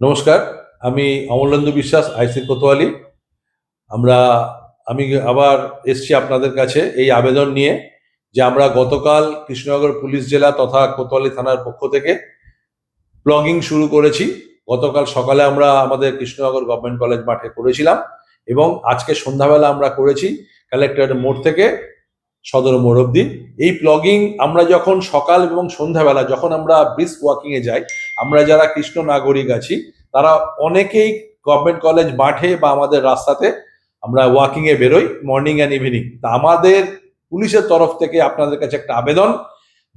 নমস্কার। আমি অমলেন্দু বিশ্বাস, আইসি কোতোয়ালি। আমরা আমি আবার এসছি আপনাদের কাছে এই আবেদন নিয়ে যে আমরা গতকাল কৃষ্ণনগর পুলিশ জেলা তথা কোতোয়ালি থানার পক্ষ থেকে প্লগিং শুরু করেছি। গতকাল সকালে আমরা আমাদের কৃষ্ণনগর গভর্নমেন্ট কলেজ মাঠে করেছিলাম এবং আজকে সন্ধ্যাবেলা আমরা করেছি কালেক্টরেট মোড় থেকে সদর মোড় অব্দি। এই প্লগিং আমরা যখন সকাল এবং সন্ধ্যাবেলা যখন আমরা ব্রিস্ক ওয়াকিং এ যাই, আমরা যারা কৃষ্ণ নাগরিক আছি তারা অনেকেই গভর্নমেন্ট কলেজ মাঠে বা আমাদের রাস্তাতে আমরা ওয়াকিং এ বেরোই মর্নিং অ্যান্ড ইভিনিং। তা আমাদের পুলিশের তরফ থেকে আপনাদের কাছে একটা আবেদন,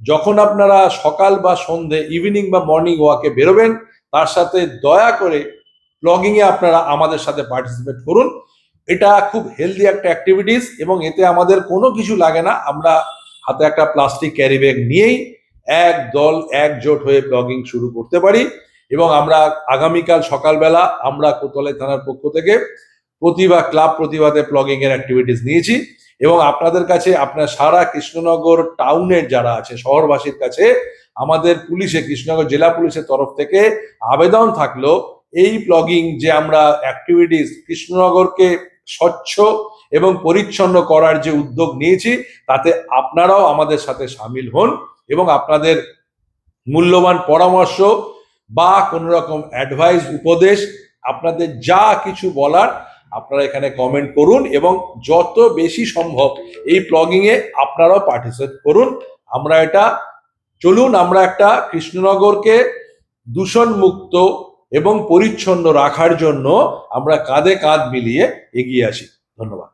যখন আপনারা সকাল বা সন্ধে ইভিনিং বা মর্নিং ওয়াকে বেরোবেন তার সাথে দয়া করে প্লগিং এ আপনারা আমাদের সাথে পার্টিসিপেট করুন। এটা খুব হেলদি একটা অ্যাক্টিভিটিস এবং এতে আমাদের কোনো কিছু লাগে না। আমরা হাতে একটা প্লাস্টিক ক্যারি ব্যাগ নিয়েই এক দল একজোট হয়ে প্লগিং শুরু করতে পারি। এবং আমরা আগামীকাল সকালবেলা আমরা কোতোয়ালি থানার পক্ষ থেকে প্রতিভাতে প্লগিং এর অ্যাক্টিভিটিস নিয়েছি এবং আপনাদের কাছে আপনার সারা কৃষ্ণনগর টাউনের যারা আছে শহরবাসীর কাছে আমাদের কৃষ্ণনগর জেলা পুলিশের তরফ থেকে আবেদন থাকলো, এই প্লগিং যে আমরা অ্যাক্টিভিটিস কৃষ্ণনগরকে স্বচ্ছ এবং পরিচ্ছন্ন করার যে উদ্যোগ নিয়েছি তাতে আপনারাও আমাদের সাথে সামিল হন এবং আপনাদের মূল্যবান পরামর্শ বা কোনো রকম অ্যাডভাইস উপদেশ আপনাদের যা কিছু বলার আপনারা এখানে কমেন্ট করুন এবং যত বেশি সম্ভব এই প্লগিং এ আপনারাও পার্টিসিপেট করুন। আমরা একটা কৃষ্ণনগরকে দূষণ মুক্ত এবং পরিচ্ছন্ন রাখার জন্য আমরা কাঁধে কাঁধ মিলিয়ে এগিয়ে আসি। ধন্যবাদ।